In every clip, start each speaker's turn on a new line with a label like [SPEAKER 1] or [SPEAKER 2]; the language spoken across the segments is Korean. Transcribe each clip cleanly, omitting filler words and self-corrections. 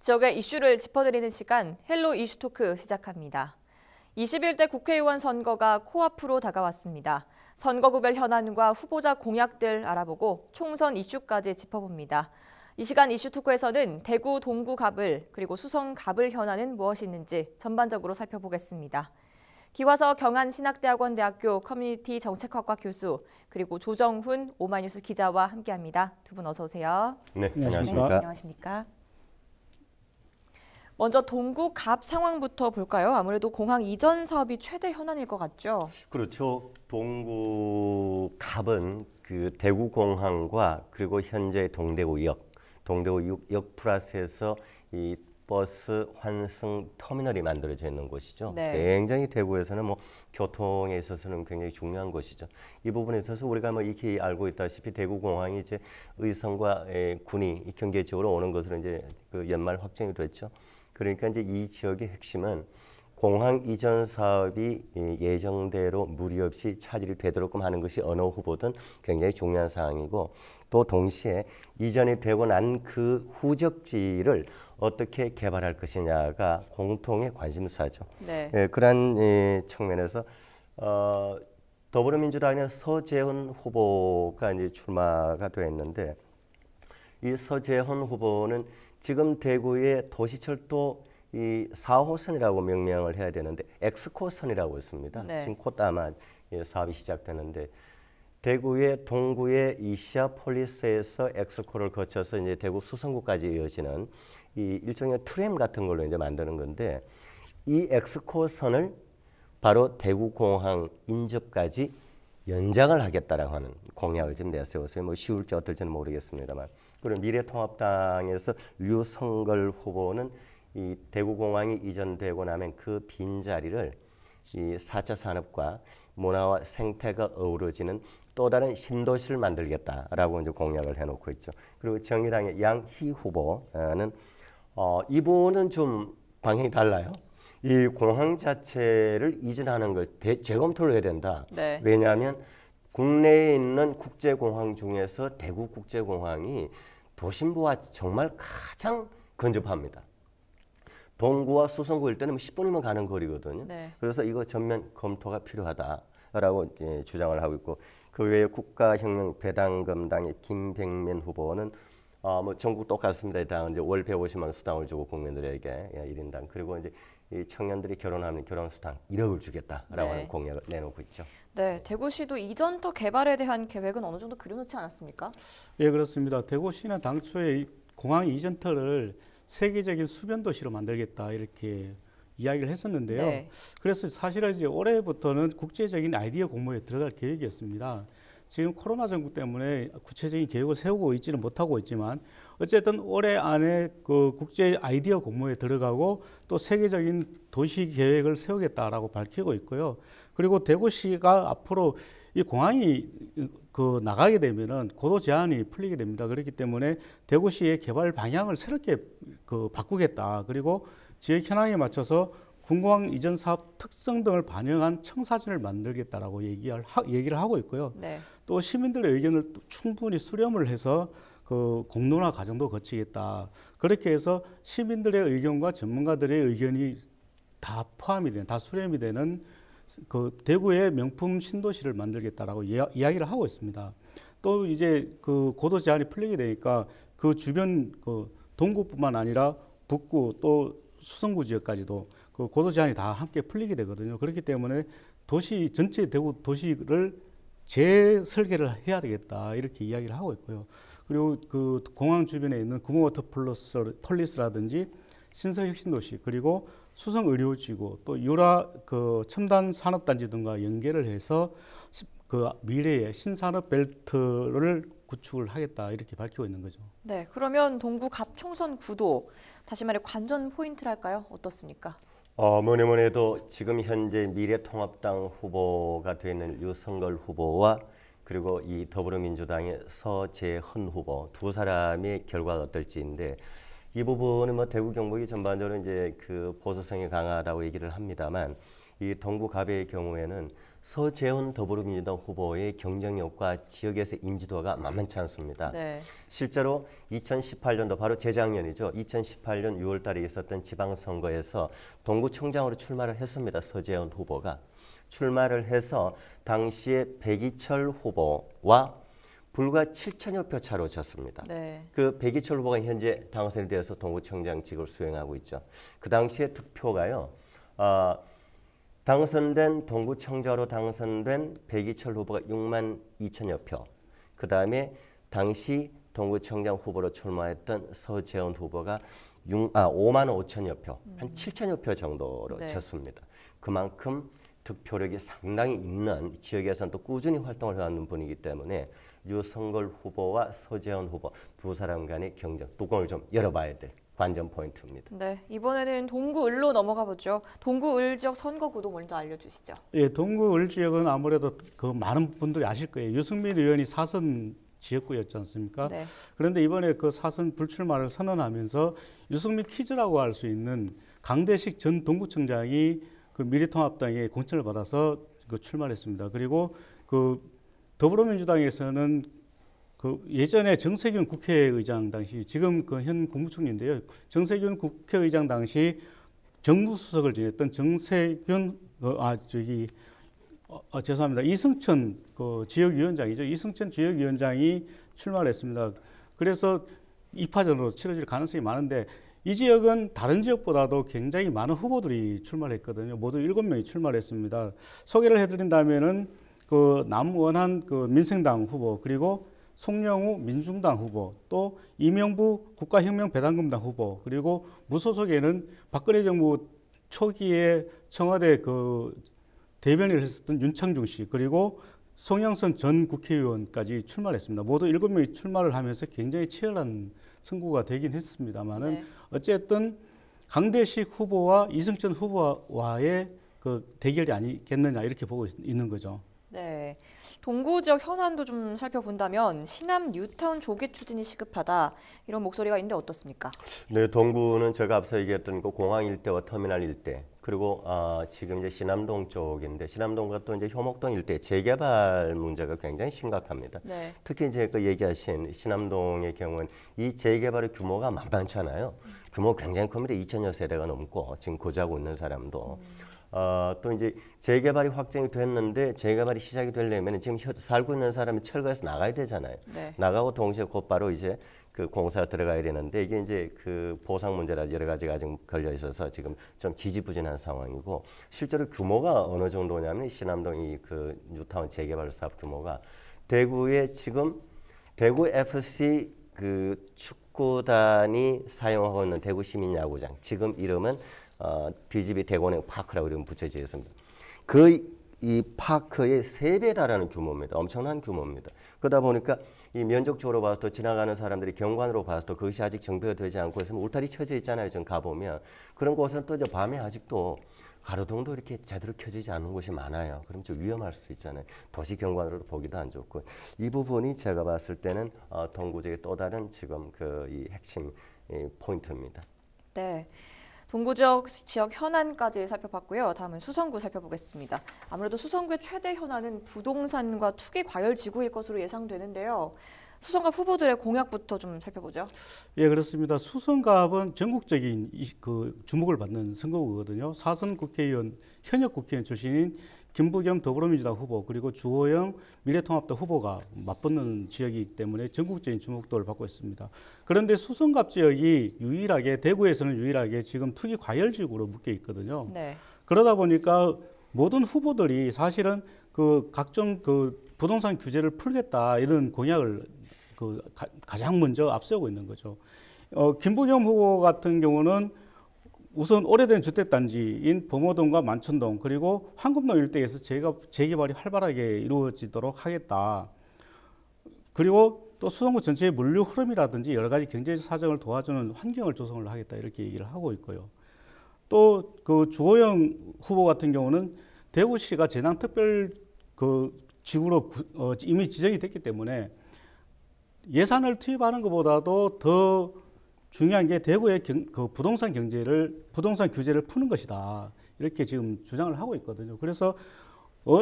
[SPEAKER 1] 지역의 이슈를 짚어드리는 시간 헬로 이슈토크 시작합니다. 21대 국회의원 선거가 코앞으로 다가왔습니다. 선거구별 현안과 후보자 공약들 알아보고 총선 이슈까지 짚어봅니다. 이 시간 이슈토크에서는 대구 동구 갑을 그리고 수성 갑을 현안은 무엇이 있는지 전반적으로 살펴보겠습니다. 기화서 경안신학대학원대학교 커뮤니티 정책학과 교수 그리고 조정훈 오마이뉴스 기자와 함께합니다. 두 분 어서 오세요.
[SPEAKER 2] 네, 안녕하십니까.
[SPEAKER 1] 네, 안녕하십니까. 먼저 동구 갑 상황부터 볼까요? 아무래도 공항 이전 사업이 최대 현안일 것 같죠?
[SPEAKER 2] 그렇죠. 동구 갑은 그 대구 공항과 그리고 현재 동대구역 플러스해서 이 버스 환승 터미널이 만들어져 있는 곳이죠.
[SPEAKER 1] 네.
[SPEAKER 2] 굉장히 대구에서는 뭐 교통에 있어서는 굉장히 중요한 곳이죠. 이 부분에 있어서 우리가 뭐 익히 알고 있다시피 대구 공항이 이제 의성과 군이 경계 지역으로 오는 것으로 이제 그 연말 확정이 됐죠. 그러니까 이제 이 지역의 핵심은 공항 이전 사업이 예정대로 무리 없이 차질이 되도록끔 하는 것이 어느 후보든 굉장히 중요한 사항이고, 또 동시에 이전이 되고 난 그 후적지를 어떻게 개발할 것이냐가 공통의 관심사죠.
[SPEAKER 1] 네.
[SPEAKER 2] 그런 측면에서 더불어민주당의 서재훈 후보가 이제 출마가 되었는데, 이 서재훈 후보는 지금 대구의 도시철도 이 4호선이라고 명명을 해야 되는데 엑스코선이라고 있습니다.
[SPEAKER 1] 네.
[SPEAKER 2] 지금 곧 아마 사업이 시작되는데, 대구의 동구의 이시아폴리스에서 엑스코를 거쳐서 이제 대구 수성구까지 이어지는 이 일종의 트램 같은 걸로 이제 만드는 건데, 이 엑스코선을 바로 대구공항 인접까지 연장을 하겠다라고 하는 공약을 지금 내세웠어요. 뭐 쉬울지 어떨지는 모르겠습니다만. 그리고 미래통합당에서 류성걸 후보는 이 대구공항이 이전되고 나면 그 빈자리를 이 4차 산업과 문화와 생태가 어우러지는 또 다른 신도시를 만들겠다라고 이제 공약을 해놓고 있죠. 그리고 정의당의 양희 후보는 이분은 좀 방향이 달라요. 이 공항 자체를 이전하는 걸 재검토를 해야 된다.
[SPEAKER 1] 네.
[SPEAKER 2] 왜냐하면 국내에 있는 국제공항 중에서 대구국제공항이 도심부와 정말 가장 근접합니다. 동구와 수성구 일대는 10분이면 가는 거리거든요.
[SPEAKER 1] 네.
[SPEAKER 2] 그래서 이거 전면 검토가 필요하다라고 이제 주장을 하고 있고, 그 외에 국가혁명 배당금당의 김백면 후보는 뭐 전국 똑같습니다. 당 이제 월 150만 원 수당을 주고 국민들에게 1인당, 그리고 이제 이 청년들이 결혼하면 결혼 수당 1억을 주겠다라고
[SPEAKER 1] 네.
[SPEAKER 2] 하는 공약을 내놓고 있죠.
[SPEAKER 1] 네, 대구시도 이전터 개발에 대한 계획은 어느 정도 그려놓지 않았습니까?
[SPEAKER 3] 예, 그렇습니다. 대구시는 당초에 이 공항 이전터를 세계적인 수변 도시로 만들겠다 이렇게 이야기를 했었는데요.
[SPEAKER 1] 네.
[SPEAKER 3] 그래서 사실은 이제 올해부터는 국제적인 아이디어 공모에 들어갈 계획이었습니다. 지금 코로나 전국 때문에 구체적인 계획을 세우고 있지는 못하고 있지만, 어쨌든 올해 안에 그 국제 아이디어 공모에 들어가고 또 세계적인 도시 계획을 세우겠다라고 밝히고 있고요. 그리고 대구시가 앞으로 이 공항이 그 나가게 되면은 고도 제한이 풀리게 됩니다. 그렇기 때문에 대구시의 개발 방향을 새롭게 그 바꾸겠다. 그리고 지역 현황에 맞춰서 군공항 이전 사업 특성 등을 반영한 청사진을 만들겠다라고 얘기를 하고 있고요.
[SPEAKER 1] 네.
[SPEAKER 3] 또 시민들의 의견을 또 충분히 수렴을 해서 그 공론화 과정도 거치겠다. 그렇게 해서 시민들의 의견과 전문가들의 의견이 다 포함이 되는, 다 수렴이 되는 그 대구의 명품 신도시를 만들겠다라고 이야기를 하고 있습니다. 또 이제 그 고도 제한이 풀리게 되니까 그 주변 그 동구뿐만 아니라 북구 또 수성구 지역까지도 그 고도 제한이 다 함께 풀리게 되거든요. 그렇기 때문에 도시 전체 대구 도시를 재설계를 해야 되겠다 이렇게 이야기를 하고 있고요. 그리고 그 공항 주변에 있는 구모워터 폴리스라든지 신서혁신도시, 그리고 수성 의료지구, 또 유라 그 첨단 산업단지 등과 연계를 해서 그 미래의 신산업 벨트를 구축을 하겠다 이렇게 밝히고 있는 거죠.
[SPEAKER 1] 네, 그러면 동구 갑 총선 구도, 다시 말해 관전 포인트랄까요? 어떻습니까?
[SPEAKER 2] 뭐니 뭐니 해도 지금 현재 미래통합당 후보가 되는 류성걸 후보와 그리고 이 더불어민주당의 서재헌 후보 두 사람의 결과가 어떨지인데, 이 부분은 뭐 대구 경북이 전반적으로 이제 그 보수성이 강하다고 얘기를 합니다만, 이 동구갑의 경우에는 서재원 더불어민주당 후보의 경쟁력과 지역에서 인지도가 만만치 않습니다.
[SPEAKER 1] 네.
[SPEAKER 2] 실제로 2018년도 바로 재작년이죠. 2018년 6월 달에 있었던 지방선거에서 동구청장으로 출마를 했습니다. 서재원 후보가. 출마를 해서 당시에 백이철 후보와 불과 7천여 표 차로 졌습니다.
[SPEAKER 1] 네.
[SPEAKER 2] 그 백이철 후보가 현재 당선이 되어서 동구청장직을 수행하고 있죠. 그 당시에 득표가요. 당선된 동구청장으로 당선된 백이철 후보가 6만 2천여 표. 그 다음에 당시 동구청장 후보로 출마했던 서재원 후보가 5만 5천여 표, 한 7천여 표 정도로
[SPEAKER 1] 네.
[SPEAKER 2] 졌습니다. 그만큼 득표력이 상당히 있는 지역에서는 또 꾸준히 활동을 해왔는 분이기 때문에 유성걸 후보와 서재원 후보 두 사람 간의 경쟁, 뚜껑을 좀 열어봐야 될 관전 포인트입니다.
[SPEAKER 1] 네, 이번에는 동구을로 넘어가 보죠. 동구을 지역 선거구도 먼저 알려주시죠.
[SPEAKER 3] 예, 동구을 지역은 아무래도 그 많은 분들이 아실 거예요. 유승민 의원이 사선 지역구였지 않습니까?
[SPEAKER 1] 네.
[SPEAKER 3] 그런데 이번에 그 사선 불출마를 선언하면서 유승민 퀴즈라고 할 수 있는 강대식 전 동구청장이 그 미래통합당에 공천을 받아서 그 출마를 했습니다. 그리고 그 더불어민주당에서는 그 예전에 정세균 국회의장 당시 지금 그 현 국무총리인데요. 정세균 국회의장 당시 정무수석을 지냈던 정세균 죄송합니다. 이승천 그 지역위원장이죠. 이승천 지역위원장이 출마를 했습니다. 그래서 2파전으로 치러질 가능성이 많은데 이 지역은 다른 지역보다도 굉장히 많은 후보들이 출마를 했거든요. 모두 7명이 출마를 했습니다. 소개를 해드린다면은 그 남원한 그 민생당 후보, 그리고 송영우 민중당 후보, 또 이명부 국가혁명배당금당 후보, 그리고 무소속에는 박근혜 정부 초기에 청와대 그 대변인을 했었던 윤창중 씨, 그리고 송영선 전 국회의원까지 출마를 했습니다. 모두 7명이 출마를 하면서 굉장히 치열한 선거가 되긴 했습니다만은
[SPEAKER 1] 네.
[SPEAKER 3] 어쨌든 강대식 후보와 이승천 후보와의 그 대결이 아니겠느냐 이렇게 보고 있는 거죠.
[SPEAKER 1] 네. 동구 지역 현안도 좀 살펴본다면 신암 뉴타운 조기 추진이 시급하다 이런 목소리가 있는데 어떻습니까?
[SPEAKER 2] 네, 동구는 제가 앞서 얘기했던 그 공항 일대와 터미널 일대, 그리고 지금 이제 신암동 쪽인데 신암동과 또 이제 효목동 일대 재개발 문제가 굉장히 심각합니다.
[SPEAKER 1] 네.
[SPEAKER 2] 특히 이제 그 얘기하신 신암동의 경우는 이 재개발의 규모가 만만찮아요. 규모 굉장히 큽니다. 2천여 세대가 넘고 지금 거주하고 있는 사람도. 또 이제 재개발이 확정이 됐는데 재개발이 시작이 되려면 지금 살고 있는 사람이 철거해서 나가야 되잖아요.
[SPEAKER 1] 네.
[SPEAKER 2] 나가고 동시에 곧바로 이제 그 공사가 들어가야 되는데 이게 이제 그 보상 문제라 여러 가지가 지금 걸려 있어서 지금 좀 지지부진한 상황이고, 실제로 규모가 어느 정도냐면 신암동이 그 뉴타운 재개발 사업 규모가 대구에 지금 대구 FC 그 축구단이 사용하고 있는 대구 시민야구장, 지금 이름은 DGB 대구은행 파크라고 이름 붙여져 있습니다. 이 파크의 3배 달하는 규모입니다. 엄청난 규모입니다. 그러다 보니까 이 면적적으로 봐서 지나가는 사람들이 경관으로 봐서 그것이 아직 정비가 되지 않고 있으면 울타리 쳐져 있잖아요. 지금 가보면. 그런 곳은 또 이제 밤에 아직도 가로등도 이렇게 제대로 켜지지 않는 곳이 많아요. 그럼 좀 위험할 수 있잖아요. 도시 경관으로 보기도 안 좋고. 이 부분이 제가 봤을 때는 동구 지역의 또 다른 지금 이 핵심 포인트입니다.
[SPEAKER 1] 네. 동구 지역 현안까지 살펴봤고요. 다음은 수성구 살펴보겠습니다. 아무래도 수성구의 최대 현안은 부동산과 투기 과열 지구일 것으로 예상되는데요. 수성갑 후보들의 공약부터 좀 살펴보죠.
[SPEAKER 3] 예, 그렇습니다. 수성갑은 전국적인 그 주목을 받는 선거구거든요. 사선 국회의원, 현역 국회의원 출신인 김부겸 더불어민주당 후보, 그리고 주호영 미래통합당 후보가 맞붙는 지역이기 때문에 전국적인 주목도를 받고 있습니다. 그런데 수성갑 지역이 대구에서는 유일하게 지금 투기 과열 지역으로 묶여 있거든요.
[SPEAKER 1] 네.
[SPEAKER 3] 그러다 보니까 모든 후보들이 사실은 그 각종 그 부동산 규제를 풀겠다 이런 공약을 가장 먼저 앞세우고 있는 거죠. 김부겸 후보 같은 경우는 우선 오래된 주택단지인 범어동과 만천동, 그리고 황금동 일대에서 재개발이 활발하게 이루어지도록 하겠다. 그리고 또 수성구 전체의 물류 흐름이라든지 여러 가지 경제적 사정을 도와주는 환경을 조성을 하겠다 이렇게 얘기를 하고 있고요. 또 그 주호영 후보 같은 경우는 대구시가 재난특별 그 지구로 이미 지정이 됐기 때문에 예산을 투입하는 것보다도 더 중요한 게 대구의 그 부동산 규제를 푸는 것이다. 이렇게 지금 주장을 하고 있거든요. 그래서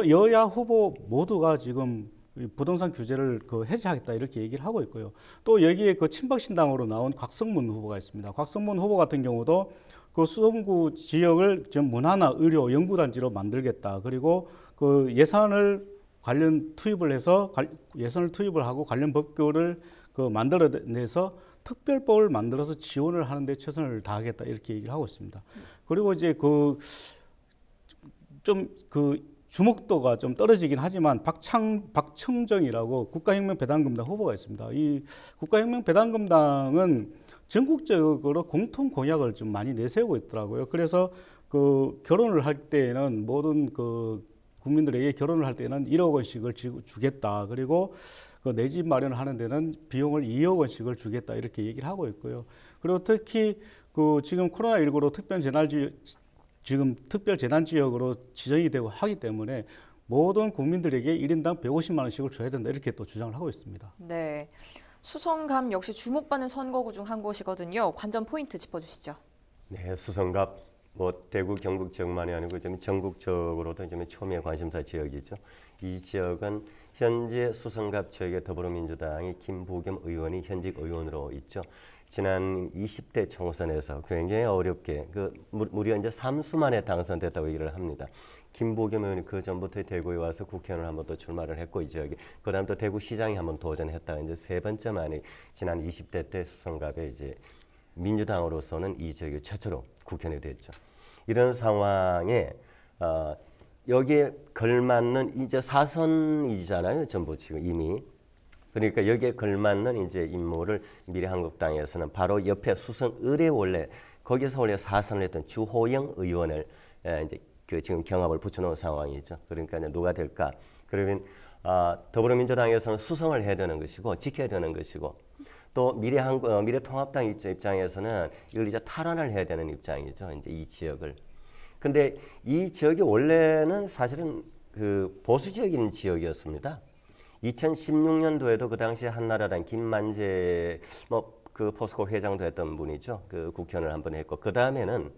[SPEAKER 3] 여야 후보 모두가 지금 부동산 규제를 해제하겠다 이렇게 얘기를 하고 있고요. 또 여기에 친박신당으로 나온 곽성문 후보가 있습니다. 곽성문 후보 같은 경우도 수성구 지역을 좀 문화나 의료 연구단지로 만들겠다. 그리고 예산을 투입을 하고 관련 법규를 만들어내서 특별법을 만들어서 지원을 하는데 최선을 다하겠다 이렇게 얘기를 하고 있습니다. 그리고 이제 주목도가 좀 떨어지긴 하지만 박청정이라고 국가혁명배당금당 후보가 있습니다. 이 국가혁명배당금당은 전국적으로 공통 공약을 좀 많이 내세우고 있더라고요. 그래서 결혼을 할 때에는 모든 국민들에게 결혼을 할 때는 1억 원씩을 주겠다. 그리고 내 집 마련을 하는 데는 비용을 2억 원씩을 주겠다. 이렇게 얘기를 하고 있고요. 그리고 특히 지금 코로나19로 특별재난지역으로 지정이 되고 하기 때문에 모든 국민들에게 1인당 150만 원씩을 줘야 된다. 이렇게 또 주장을 하고 있습니다.
[SPEAKER 1] 네, 수성갑 역시 주목받는 선거구 중 한 곳이거든요. 관전 포인트 짚어주시죠.
[SPEAKER 2] 네, 수성갑 대구 경북 지역만이 아니고 좀 전국적으로도 좀 초미의 관심사 지역이죠. 이 지역은 현재 수성갑 지역의 더불어민주당이 김부겸 의원이 현직 의원으로 있죠. 지난 20대 총선에서 굉장히 어렵게 무려 이제 3수 만에 당선됐다고 얘기를 합니다. 김부겸 의원이 그 전부터 대구에 와서 국회의원을 한 번 더 출마를 했고 이 지역에 그다음 또 대구시장에 한 번 도전했다가 이제 세 번째 만에 지난 20대 때 수성갑에 이제 민주당으로서는 이 지역이 최초로 국회의원이 됐죠. 이런 상황에 여기에 걸맞는 이제 4선이잖아요. 전부 지금 이미. 그러니까 여기에 걸맞는 이제 인물을 미래한국당에서는 바로 옆에 수성을에 원래 거기서 원래 4선을 했던 주호영 의원을 이제 지금 경합을 붙여놓은 상황이죠. 그러니까 이제 누가 될까? 그러면 더불어민주당에서는 수성을 해야 되는 것이고 지켜야 되는 것이고 또 미래통합당 입장에서는 이걸 이제 탈환을 해야 되는 입장이죠. 이제 이 지역을. 근데 이 지역이 원래는 사실은 보수 지역인 지역이었습니다. 2016년도에도 그 당시 한나라당 김만재 포스코 회장도 했던 분이죠. 국회의원을 한 번 했고 그 다음에는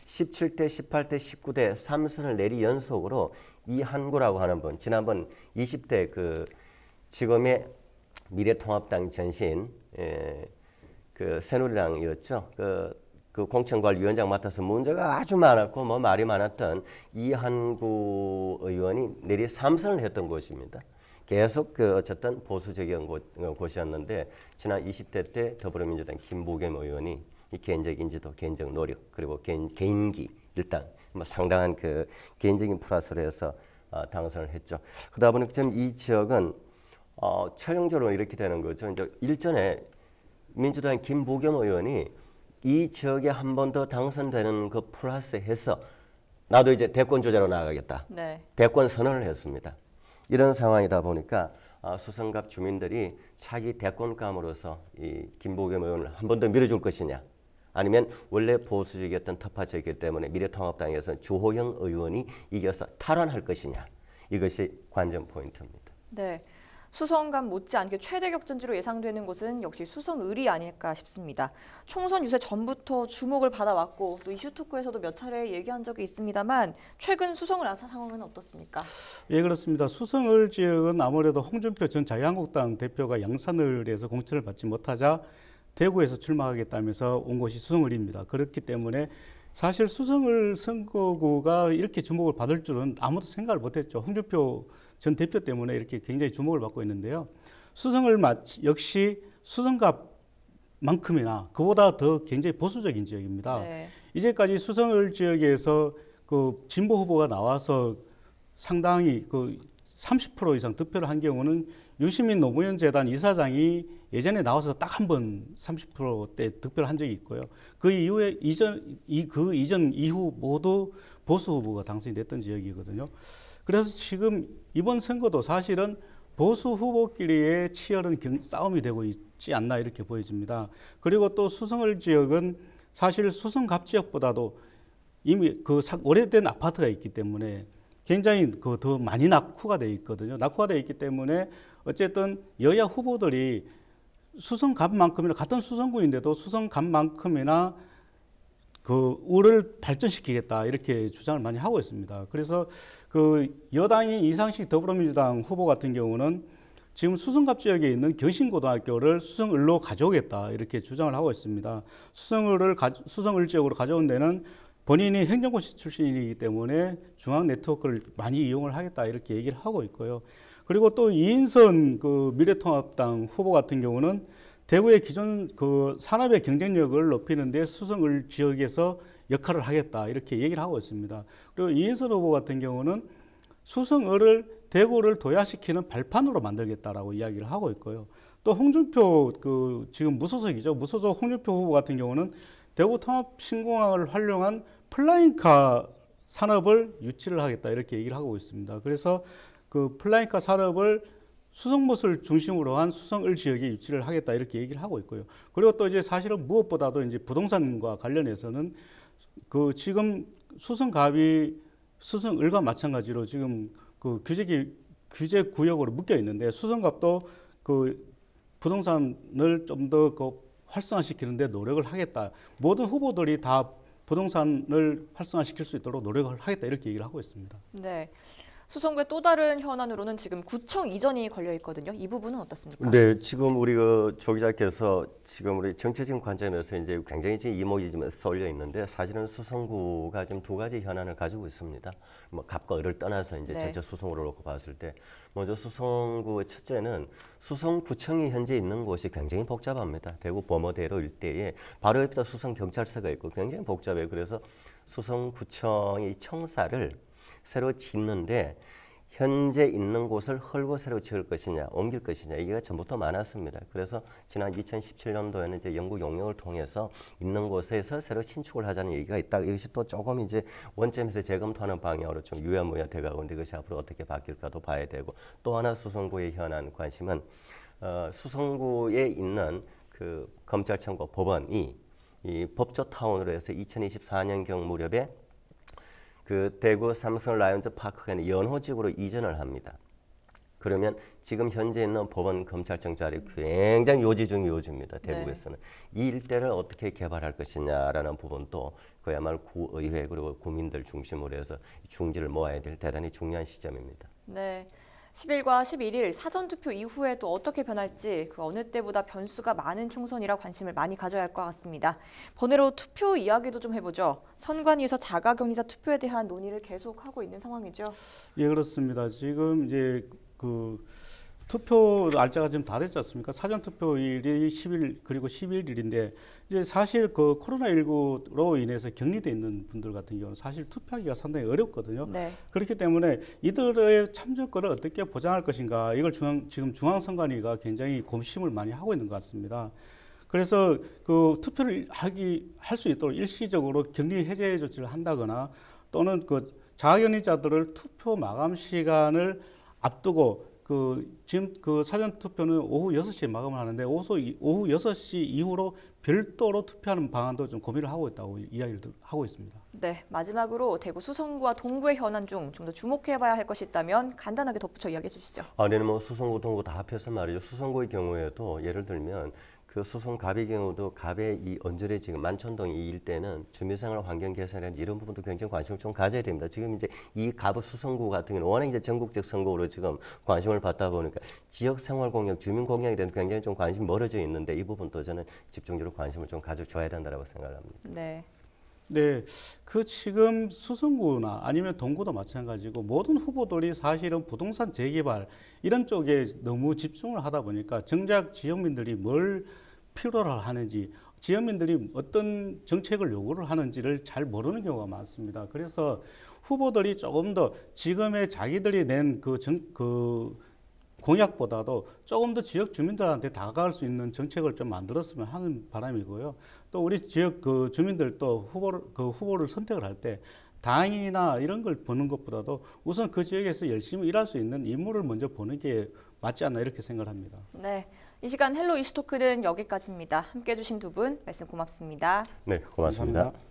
[SPEAKER 2] 17대, 18대, 19대 3선을 내리 연속으로 이한구라고 하는 분, 지난번 20대 지금의 미래통합당 전신 새누리당이었죠. 공천관리위원장 맡아서 문제가 아주 많았고 말이 많았던 이한구 의원이 내리 3선을 했던 곳입니다. 계속 어쨌든 보수적인 곳이었는데 지난 20대 때 더불어민주당 김부겸 의원이 이 개인적 인지도, 개인적 노력 그리고 개인기 일단 상당한 개인적인 플러스를 해서 당선을 했죠. 그러다 보니까 지금 이 지역은 최종적으로 이렇게 되는 거죠. 이제 일전에 민주당 김부겸 의원이 이 지역에 한 번 더 당선되는 플러스 해서 나도 이제 대권 주자로 나가겠다.
[SPEAKER 1] 네. 대권
[SPEAKER 2] 선언을 했습니다. 이런 상황이다 보니까 수성갑 주민들이 차기 대권감으로서 이 김부겸 의원을 한 번 더 밀어줄 것이냐 아니면 원래 보수적이었던 터파적이기 때문에 미래통합당에서 주호영 의원이 이겨서 탈환할 것이냐 이것이 관전 포인트입니다.
[SPEAKER 1] 네, 수성갑 못지않게 최대 격전지로 예상되는 곳은 역시 수성을이 아닐까 싶습니다. 총선 유세 전부터 주목을 받아왔고 또 이슈토크에서도 몇 차례 얘기한 적이 있습니다만 최근 수성을 안사 상황은 어떻습니까?
[SPEAKER 3] 예, 그렇습니다. 수성을 지역은 아무래도 홍준표 전 자유한국당 대표가 양산을에서 공천을 받지 못하자 대구에서 출마하겠다면서 온 곳이 수성을입니다. 그렇기 때문에 사실 수성을 선거구가 이렇게 주목을 받을 줄은 아무도 생각을 못했죠. 홍준표 전 대표 때문에 이렇게 굉장히 주목을 받고 있는데요. 수성을 역시 수성갑만큼이나 그보다 더 굉장히 보수적인 지역입니다.
[SPEAKER 1] 네.
[SPEAKER 3] 이제까지 수성을 지역에서 진보 후보가 나와서 상당히 30% 이상 득표를 한 경우는 유시민 노무현 재단 이사장이 예전에 나와서 딱 한 번 30%대 득표를 한 적이 있고요. 그 이후에 이후 모두 보수 후보가 당선이 됐던 지역이거든요. 그래서 지금 이번 선거도 사실은 보수 후보끼리의 치열한 싸움이 되고 있지 않나 이렇게 보여집니다. 그리고 또 수성을 지역은 사실 수성갑 지역보다도 이미 오래된 아파트가 있기 때문에 굉장히 더 많이 낙후가 돼 있거든요. 낙후가 돼 있기 때문에 어쨌든 여야 후보들이 수성갑만큼이나 같은 수성구인데도 수성갑만큼이나 우를 발전시키겠다 이렇게 주장을 많이 하고 있습니다. 그래서 그 여당인 이상식 더불어민주당 후보 같은 경우는 지금 수성갑 지역에 있는 경신고등학교를 수성을로 가져오겠다 이렇게 주장을 하고 있습니다. 수성을 지역으로 가져온 데는 본인이 행정고시 출신이기 때문에 중앙 네트워크를 많이 이용을 하겠다 이렇게 얘기를 하고 있고요. 그리고 또 이인선 그 미래통합당 후보 같은 경우는 대구의 기존 그 산업의 경쟁력을 높이는 데 수성을 지역에서 역할을 하겠다 이렇게 얘기를 하고 있습니다. 그리고 이인선 후보 같은 경우는 수성을을 대구를 도약시키는 발판으로 만들겠다라고 이야기를 하고 있고요. 또 홍준표 그 지금 무소속이죠. 무소속 홍준표 후보 같은 경우는 대구 통합 신공항을 활용한 플라잉카 산업을 유치를 하겠다 이렇게 얘기를 하고 있습니다. 그래서 그 플라잉카 산업을 수성못을 중심으로 한 수성을 지역에 유치를 하겠다 이렇게 얘기를 하고 있고요. 그리고 또 이제 사실은 무엇보다도 이제 부동산과 관련해서는 그 지금 수성갑이 수성을과 마찬가지로 지금 그 규제 구역으로 묶여 있는데 수성갑도 그 부동산을 좀 더 그 활성화시키는 데 노력을 하겠다. 모든 후보들이 다 부동산을 활성화시킬 수 있도록 노력을 하겠다 이렇게 얘기를 하고 있습니다.
[SPEAKER 1] 네. 수성구의 또 다른 현안으로는 지금 구청 이전이 걸려 있거든요. 이 부분은 어떻습니까?
[SPEAKER 2] 네, 지금 우리 조 기자께서 지금 우리 정치적인 관점에서 이제 굉장히 지금 이모지짐에 쏠려 있는데 사실은 수성구가 지금 두 가지 현안을 가지고 있습니다. 뭐 갑과 을을 떠나서 이제 전체 수성구를 놓고 봤을 때 먼저 수성구의 첫째는 수성구청이 현재 있는 곳이 굉장히 복잡합니다. 대구 범어대로 일대에 바로 옆에 수성경찰서가 있고 굉장히 복잡해요. 그래서 수성구청이 청사를 새로 짓는데 현재 있는 곳을 헐고 새로 지을 것이냐, 옮길 것이냐 이게 전부터 많았습니다. 그래서 지난 2017년도에는 이제 영구 용역을 통해서 있는 곳에서 새로 신축을 하자는 얘기가 있다. 이것이 또 조금 이제 원점에서 재검토하는 방향으로 좀 유야무야 돼가고 있는데 이것이 앞으로 어떻게 바뀔까도 봐야 되고 또 하나 수성구의 현안 관심은 수성구에 있는 그 검찰청과 법원이 이 법조타운으로 해서 2024년경 무렵에 그 대구 삼성 라이온즈 파크가 연호직으로 이전을 합니다. 그러면 지금 현재 있는 법원 검찰청 자리 굉장히 요지 중의 요지입니다. 대구에서는. 이 일대를 어떻게 개발할 것이냐라는 부분도 그야말로 구의회 그리고 국민들 중심으로 해서 중지를 모아야 될 대단히 중요한 시점입니다.
[SPEAKER 1] 네. 10일과 11일 사전투표 이후에 또 어떻게 변할지 그 어느 때보다 변수가 많은 총선이라 관심을 많이 가져야 할 것 같습니다. 번외로 투표 이야기도 좀 해보죠. 선관위에서 자가격리자 투표에 대한 논의를 계속하고 있는 상황이죠.
[SPEAKER 3] 예, 그렇습니다. 지금 이제 그 투표 날짜가 지금 다 됐지 않습니까? 사전투표일이 10일 그리고 11일인데 이제 사실 그 코로나19로 인해서 격리돼 있는 분들 같은 경우는 사실 투표하기가 상당히 어렵거든요.
[SPEAKER 1] 네.
[SPEAKER 3] 그렇기 때문에 이들의 참여권을 어떻게 보장할 것인가 이걸 지금 중앙선관위가 굉장히 고심을 많이 하고 있는 것 같습니다. 그래서 그 투표를 할 수 있도록 일시적으로 격리 해제 조치를 한다거나 또는 그 자가격리자들을 투표 마감 시간을 앞두고 지금 그 사전 투표는 오후 6시에 마감을 하는데 오후 6시 이후로 별도로 투표하는 방안도 좀 고민을 하고 있다고 이야기를 하고 있습니다.
[SPEAKER 1] 네, 마지막으로 대구 수성구와 동구의 현안 중 좀 더 주목해봐야 할 것이 있다면 간단하게 덧붙여 이야기해 주시죠.
[SPEAKER 2] 네, 뭐 수성구, 동구 다 합해서 말이죠. 수성구의 경우에도 예를 들면 그 수성갑의 경우도 갑의 이 언저리 지금 만촌동 이 일대는 주민생활 환경 개선이나 이런 부분도 굉장히 관심을 좀 가져야 됩니다. 지금 이제 이 갑의 수성구 같은 경우는 워낙 이제 전국적 선거로 지금 관심을 받다 보니까 지역 생활 공약, 주민 공약에 대한 굉장히 좀 관심이 멀어져 있는데 이 부분도 저는 집중적으로 관심을 좀 가져줘야 된다고 생각합니다.
[SPEAKER 1] 네.
[SPEAKER 3] 네, 그 지금 수성구나 아니면 동구도 마찬가지고 모든 후보들이 사실은 부동산 재개발 이런 쪽에 너무 집중을 하다 보니까 정작 지역민들이 뭘 필요로 하는지 지역민들이 어떤 정책을 요구를 하는지를 잘 모르는 경우가 많습니다. 그래서 후보들이 조금 더 지금의 자기들이 낸 그 공약보다도 조금 더 지역 주민들한테 다가갈 수 있는 정책을 좀 만들었으면 하는 바람이고요. 또 우리 지역 그 주민들도 후보를 선택을 할 때 당이나 이런 걸 보는 것보다도 우선 그 지역에서 열심히 일할 수 있는 인물을 먼저 보는 게 맞지 않나 이렇게 생각합니다.
[SPEAKER 1] 네, 이 시간 헬로 이슈토크는 여기까지입니다. 함께해 주신 두 분 말씀 고맙습니다.
[SPEAKER 2] 네, 고맙습니다.
[SPEAKER 3] 감사합니다.